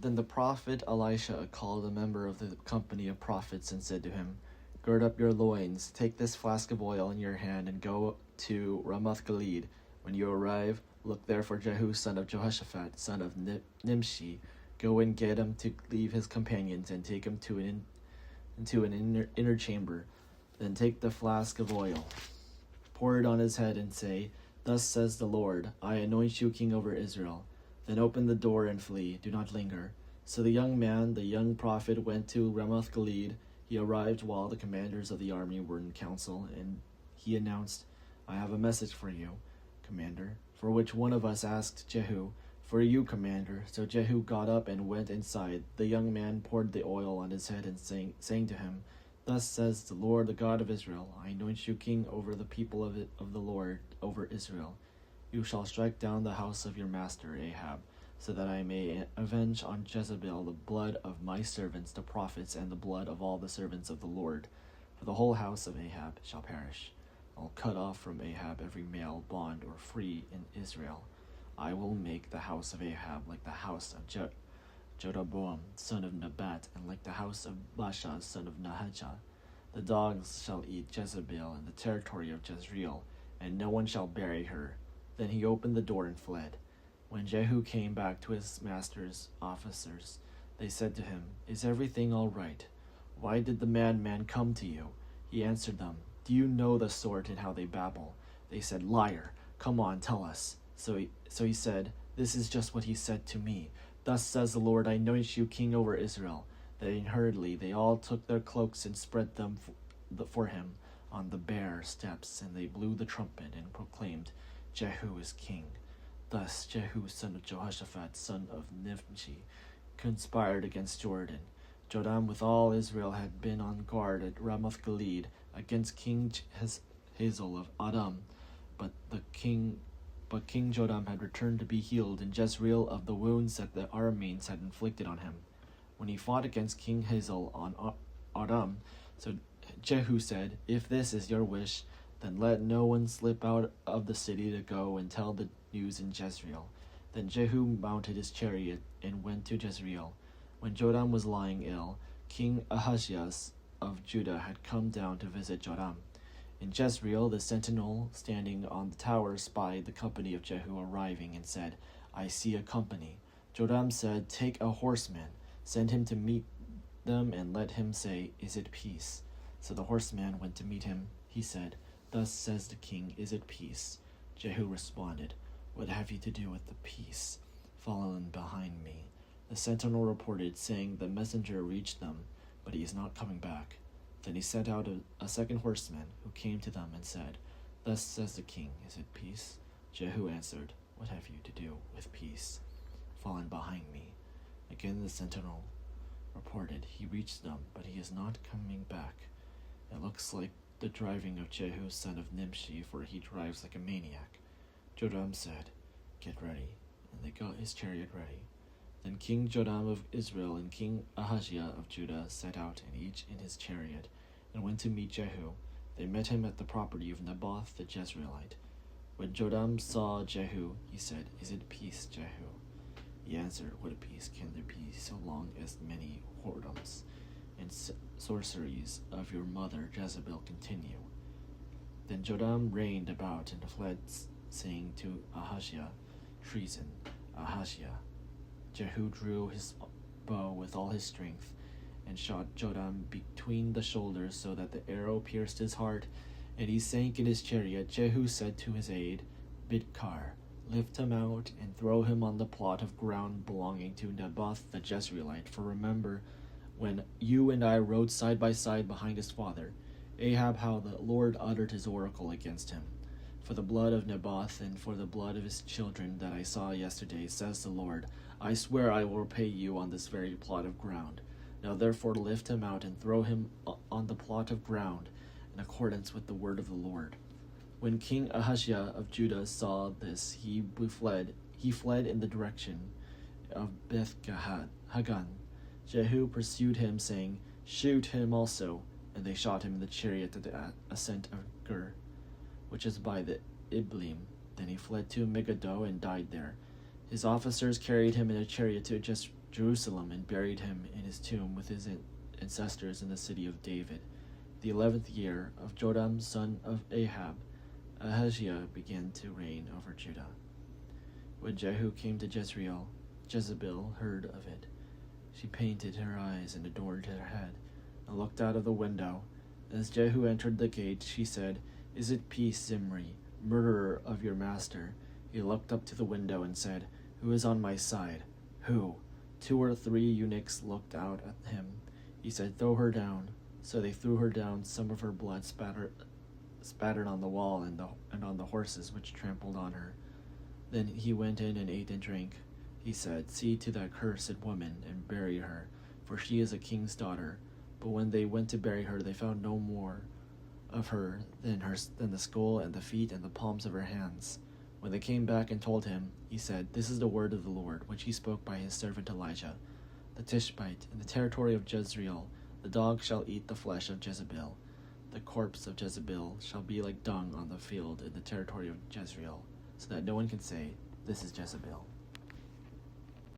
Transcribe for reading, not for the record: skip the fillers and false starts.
Then the prophet Elisha called a member of the company of prophets and said to him, Gird up your loins, take this flask of oil in your hand, and go to Ramoth-Gilead. When you arrive, look there for Jehu son of Jehoshaphat, son of Nimshi. Go and get him to leave his companions, and take him into an inner chamber. Then take the flask of oil, pour it on his head, and say, Thus says the Lord, I anoint you king over Israel. Then open the door and flee, do not linger. So the young prophet, went to Ramoth-Gilead. He arrived while the commanders of the army were in council, and he announced, I have a message for you, commander. For which one of us asked Jehu? For you, commander. So Jehu got up and went inside. The young man poured the oil on his head and saying to him, Thus says the Lord, the God of Israel, I anoint you king over the people of the Lord, over Israel. You shall strike down the house of your master Ahab, so that I may avenge on Jezebel the blood of my servants the prophets, and the blood of all the servants of the Lord. For the whole house of Ahab shall perish. I will cut off from Ahab every male, bond or free in Israel. I will make the house of Ahab like the house of Jeroboam son of Nebat, and like the house of Baasha son of Nahajah. The dogs shall eat Jezebel in the territory of Jezreel, and no one shall bury her. Then he opened the door and fled. When Jehu came back to his master's officers, they said to him, Is everything all right? Why did the madman come to you? He answered them, Do you know the sort and how they babble? They said, Liar, come on, tell us. So he said, This is just what he said to me. Thus says the Lord, I anoint you king over Israel. Then hurriedly they all took their cloaks and spread them for him on the bare steps, and they blew the trumpet and proclaimed, Jehu is king. Thus Jehu son of Jehoshaphat son of Nimshi conspired against Jordan. Joram with all Israel had been on guard at Ramoth-Gilead against King Hazael of Adam, but King Joram had returned to be healed in Jezreel of the wounds that the Arameans had inflicted on him. When he fought against King Hazael on Aram, so Jehu said, If this is your wish, then let no one slip out of the city to go and tell the news in Jezreel. Then Jehu mounted his chariot and went to Jezreel. When Joram was lying ill, King Ahaziah of Judah had come down to visit Joram. In Jezreel, the sentinel standing on the tower spied the company of Jehu arriving and said, I see a company. Joram said, Take a horseman, send him to meet them, and let him say, Is it peace? So the horseman went to meet him. He said, Thus says the king, Is it peace? Jehu responded, What have you to do with the peace? Follow in behind me. The sentinel reported, saying, The messenger reached them, but he is not coming back. Then he sent out a second horseman, who came to them and said, Thus says the king, Is it peace? Jehu answered, What have you to do with peace? Fall in behind me. Again the sentinel reported, He reached them, but he is not coming back. It looks like the driving of Jehu son of Nimshi, for he drives like a maniac. Joram said, Get ready. And they got his chariot ready. Then King Joram of Israel and King Ahaziah of Judah set out, and each in his chariot, and went to meet Jehu. They met him at the property of Naboth the Jezreelite. When Joram saw Jehu, he said, Is it peace, Jehu? He answered, What peace can there be so long as many whoredoms and sorceries of your mother Jezebel continue? Then Joram reigned about and fled, saying to Ahaziah, Treason, Ahaziah. Jehu drew his bow with all his strength, and shot Joram between the shoulders, so that the arrow pierced his heart, and he sank in his chariot. Jehu said to his aide, Bidkar, lift him out, and throw him on the plot of ground belonging to Naboth the Jezreelite. For remember, when you and I rode side by side behind his father, Ahab, how the Lord uttered his oracle against him. For the blood of Naboth and for the blood of his children that I saw yesterday, says the Lord, I swear I will repay you on this very plot of ground. Now therefore lift him out and throw him on the plot of ground, in accordance with the word of the Lord. When King Ahaziah of Judah saw this, he fled in the direction of Beth-Hagan. Jehu pursued him, saying, Shoot him also. And they shot him in the chariot at the ascent of Gur, which is by the Iblim. Then he fled to Megiddo and died there. His officers carried him in a chariot to Jerusalem and buried him in his tomb with his ancestors in the city of David. The 11th year of Jotham son of Ahab, Ahaziah began to reign over Judah. When Jehu came to Jezreel, Jezebel heard of it. She painted her eyes and adorned her head, and looked out of the window. As Jehu entered the gate, she said, "Is it peace, Zimri, murderer of your master?" He looked up to the window and said, "Who is on my side?" "Who?" 2 or 3 eunuchs looked out at him. He said, "Throw her down." So they threw her down. Some of her blood spattered on the wall and on the horses which trampled on her. Then he went in and ate and drank. He said, "See to that cursed woman and bury her, for she is a king's daughter." But when they went to bury her, they found no more of her than the skull and the feet and the palms of her hands. When they came back and told him, he said, "This is the word of the Lord, which he spoke by his servant Elijah. The Tishbite, in the territory of Jezreel, the dog shall eat the flesh of Jezebel. The corpse of Jezebel shall be like dung on the field in the territory of Jezreel, so that no one can say, 'This is Jezebel.'"